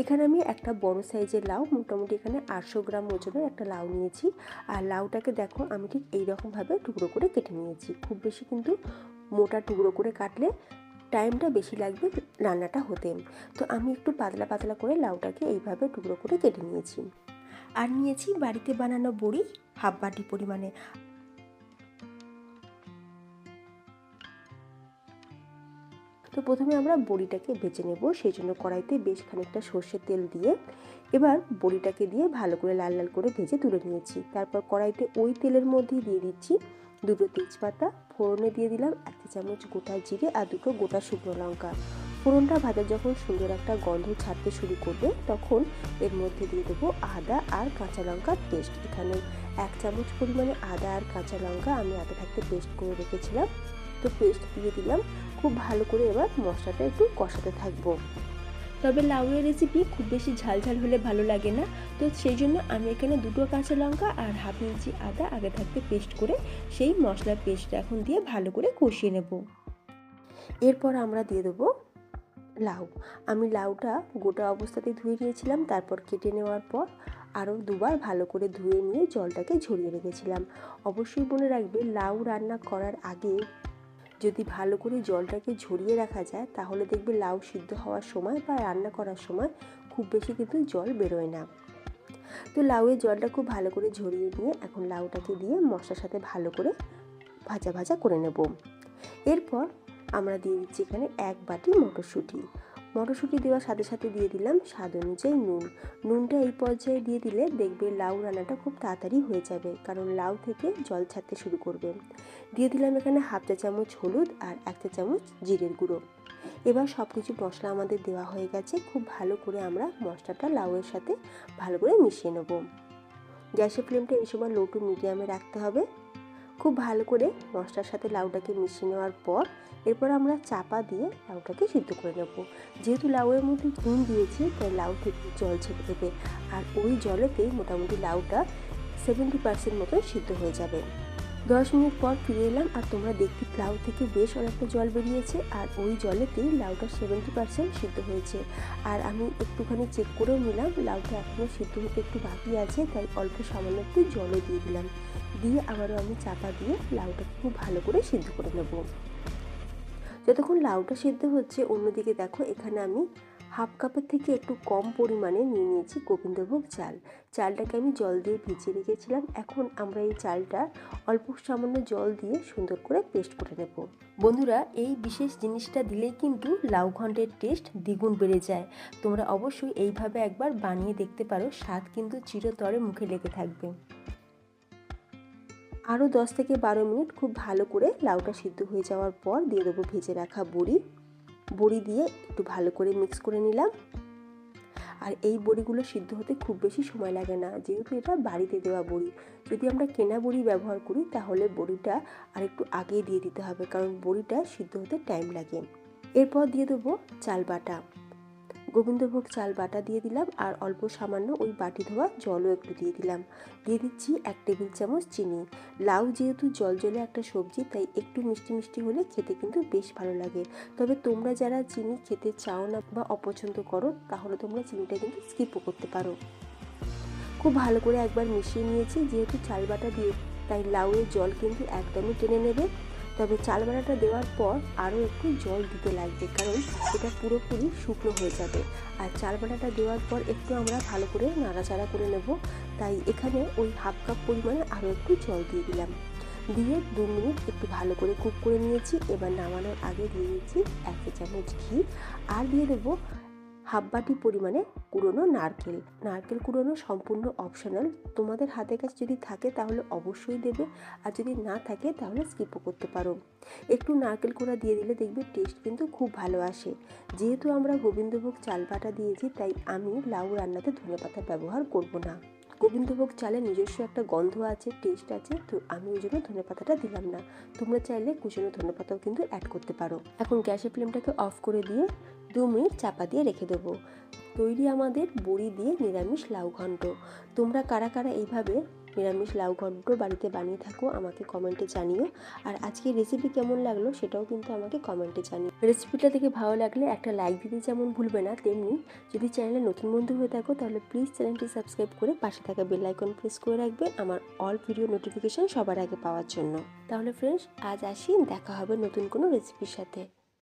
এখানে আমি একটা বড় সাইজের লাউ, মোটামুটি এখানে 800 গ্রাম ওজনের একটা লাউ নিয়েছি। আর লাউটাকে দেখো আমি ঠিক এইরকমভাবে টুকরো করে কেটে নিয়েছি। খুব বেশি কিন্তু মোটা টুকরো করে কাটলে টাইমটা বেশি লাগবে রান্নাটা হতে। তো আমি একটু পাতলা পাতলা করে লাউটাকে এইভাবে টুকরো করে কেটে নিয়েছি। আর নিয়েছি বাড়িতে বানানো বড়ি, হাফ বাটি পরিমাণে। তো প্রথমে আমরা বড়িটাকে ভেজে নেব, সেই জন্য কড়াইতে বেশ খানিকটা সর্ষের তেল দিয়ে এবার বড়িটাকে দিয়ে ভালো করে লাল লাল করে ভেজে তুলে নিয়েছি। তারপর কড়াইতে ওই তেলের মধ্যেই দিয়ে দিচ্ছি দুটো তেজপাতা, ফোড়নে দিয়ে দিলাম 1 চামচ গোটা জিরে আর দুটো গোটা শুকনো লঙ্কা। ফোড়নটা ভাজা যখন সুন্দর একটা গন্ধ ছাড়তে শুরু করবে তখন এর মধ্যে দিয়ে দেবো আদা আর কাঁচা লঙ্কার পেস্ট। এখানে 1 চামচ পরিমাণে আদা আর কাঁচা লঙ্কা আমি আগে থাকতে পেস্ট করে রেখেছিলাম, তো পেস্ট দিয়ে দিলাম। খুব ভালো করে এবার মশলাটা একটু কষাতে থাকবো। তবে লাউয়ের রেসিপি খুব বেশি ঝাল ঝাল হলে ভালো লাগে না, তো সেই জন্য আমি এখানে দুটো কাঁচা লঙ্কা আর হাফ ইঞ্চি আদা আগে থাকতে পেস্ট করে সেই মশলার পেস্টটা এখন দিয়ে ভালো করে কষিয়ে নেব। এরপর আমরা দিয়ে দেবো লাউ। আমি লাউটা গোটা অবস্থাতেই ধুয়ে নিয়েছিলাম, তারপর কেটে নেওয়ার পর আরও দুবার ভালো করে ধুয়ে নিয়ে জলটাকে ঝরিয়ে রেখেছিলাম। অবশ্যই মনে রাখবে লাউ রান্না করার আগে যদি ভালো করে জলটাকে ঝরিয়ে রাখা যায় তাহলে দেখবে লাউ সিদ্ধ হওয়ার সময় বা রান্না করার সময় খুব বেশি কিন্তু জল বেরোয় না। তো লাউয়ের জলটা খুব ভালো করে ঝরিয়ে নিয়ে এখন লাউটাকে দিয়ে মশলার সাথে ভালো করে ভাজা ভাজা করে নেব। এরপর আমরা দিয়ে দিচ্ছি এখানে 1 বাটি মটরশুঁটি। মটরশুঁটি দেওয়ার সাথে সাথে দিয়ে দিলাম স্বাদ অনুযায়ী নুন। নুনটা এই পর্যায়ে দিয়ে দিলে দেখবে লাউ রান্নাটা খুব তাড়াতাড়ি হয়ে যাবে, কারণ লাউ থেকে জল ছাড়তে শুরু করবে। দিয়ে দিলাম এখানে হাফ চা চামচ হলুদ আর 1 চা চামচ জিরের গুঁড়ো। এবার সব কিছু মশলা আমাদের দেওয়া হয়ে গেছে। খুব ভালো করে আমরা মশলাটা লাউয়ের সাথে ভালো করে মিশিয়ে নেব। গ্যাসের ফ্লেমটা এই সময় লো টু মিডিয়ামে রাখতে হবে। খুব ভালো করে মশলার সাথে লাউটাকে মিশিয়ে নেওয়ার পর এরপর আমরা চাপা দিয়ে লাউটাকে সিদ্ধ করে নেব। যেহেতু লাউয়ের মধ্যে নুন দিয়েছি তাই লাউ থেকে জল ছেড়ে দেবে, আর ওই জলেতেই মোটামুটি লাউটা 70% মতো সিদ্ধ হয়ে যাবে। 10 মিনিট পর ফিরে এলাম আর তোমরা দেখতে লাউ থেকে বেশ অনেকটা জল বেরিয়েছে, আর ওই জলেতেই লাউটা 70% সিদ্ধ হয়েছে। আর আমি একটুখানি চেক করেও নিলাম লাউটা এখনও সিদ্ধ হতে একটু বাকি আছে, তাই অল্প সামান্য একটু জলও দিয়ে দিলাম। দিয়ে আবারও আমি চাপা দিয়ে লাউটাকে খুব ভালো করে সিদ্ধ করে নেব। যতক্ষণ লাউটা সিদ্ধ হচ্ছে অন্যদিকে দেখো এখানে আমি হাফ কাপের থেকে একটু কম পরিমাণে নিয়ে নিয়েছি গোবিন্দভোগ চাল। চালটাকে আমি জল দিয়ে ভিজিয়ে রেখেছিলাম। এখন আমরা এই চালটা অল্প সামান্য জল দিয়ে সুন্দর করে পেস্ট করে নেব। বন্ধুরা, এই বিশেষ জিনিসটা দিলেই কিন্তু লাউ ঘন্টের টেস্ট দ্বিগুণ বেড়ে যায়। তোমরা অবশ্যই এইভাবে একবার বানিয়ে দেখতে পারো, স্বাদ কিন্তু চিরতরে মুখে লেগে থাকবে। আরও 10 থেকে 12 মিনিট খুব ভালো করে লাউটা সিদ্ধ হয়ে যাওয়ার পর দিয়ে দেবো ভেজে রাখা বড়ি দিয়ে একটু ভালো করে মিক্স করে নিলাম। আর এই বড়িগুলো সিদ্ধ হতে খুব বেশি সময় লাগে না, যেহেতু এটা বাড়িতে দেওয়া বড়ি। যদি আমরা কেনা বড়ি ব্যবহার করি তাহলে বড়িটা আর একটু আগে দিয়ে দিতে হবে, কারণ বড়িটা সিদ্ধ হতে টাইম লাগে। এরপর দিয়ে দেবো চাল বাটা। গোবিন্দভোগ চাল বাটা দিয়ে দিলাম আর অল্প সামান্য ওই বাটি ধোয়া জলও একটু দিয়ে দিলাম। দিয়ে দিচ্ছি 1 টেবিল চামচ চিনি। লাউ যেহেতু জলজলে একটা সবজি তাই একটু মিষ্টি মিষ্টি হলে খেতে কিন্তু বেশ ভালো লাগে। তবে তোমরা যারা চিনি খেতে চাও না বা অপছন্দ করো তাহলে তোমরা চিনিটা কিন্তু স্কিপও করতে পারো। খুব ভালো করে একবার মিশিয়ে নিয়েছি। যেহেতু চাল বাটা দিয়ে তাই লাউয়ের জল কিন্তু একদমই টেনে নেবে। তবে চাল বাটাটা দেওয়ার পর আরও একটু জল দিতে লাগবে, কারণ এটা পুরোপুরি শুকনো হয়ে যাবে। আর চাল বাটাটা দেওয়ার পর একটু আমরা ভালো করে নাড়াচাড়া করে নেব, তাই এখানে ওই হাফ কাপ পরিমাণে আরও একটু জল দিয়ে দিলাম। দিয়ে 2 মিনিট একটু ভালো করে কুক করে নিয়েছি। এবার নামানোর আগে দিয়ে দিচ্ছি 1 চা চামচ ঘি আর দিয়ে দেবো হাফ বাটি পরিমাণে কুড়োনো নারকেল কুড়োনো সম্পূর্ণ অপশনাল। তোমাদের হাতের কাছে যদি থাকে তাহলে অবশ্যই দেবে, আর যদি না থাকে তাহলে স্কিপও করতে পারো। একটু নারকেল কোড়া দিয়ে দিলে দেখবে টেস্ট কিন্তু খুব ভালো আসে। যেহেতু আমরা গোবিন্দভোগ চাল বাটা দিয়েছি তাই আমি লাউ রান্নাতে ধনেপাতা ব্যবহার করব না। গোবিন্দভোগ চালের নিজস্ব একটা গন্ধ আছে, টেস্ট আছে, তো আমি ওই জন্য ধনেপাতাটা দিলাম না। তোমরা চাইলে কুচনো ধনেপাতাও কিন্তু অ্যাড করতে পারো। এখন গ্যাসের ফ্লেমটাকে অফ করে দিয়ে 2 মিনিট চাপা দিয়ে রেখে দেবো। তৈরি আমাদের বড়ি দিয়ে নিরামিষ লাউ ঘন্ট। তোমরা কারা কারা এইভাবে নিরামিষ লাউ ঘন্ট বাড়িতে বানিয়ে থাকো আমাকে কমেন্টে জানিও। আর আজকের রেসিপি কেমন লাগলো সেটাও কিন্তু আমাকে কমেন্টে জানিও। রেসিপিটা দেখে ভালো লাগলে একটা লাইক দিতে যেমন ভুলবে না, তেমনি যদি চ্যানেলে নতুন বন্ধু হয়ে থাকো তাহলে প্লিজ চ্যানেলটি সাবস্ক্রাইব করে পাশে থাকা বেল আইকন প্রেস করে রাখবে আমার অল ভিডিও নোটিফিকেশন সবার আগে পাওয়ার জন্য। তাহলে ফ্রেন্ডস আজ আসি, দেখা হবে নতুন কোনো রেসিপির সাথে।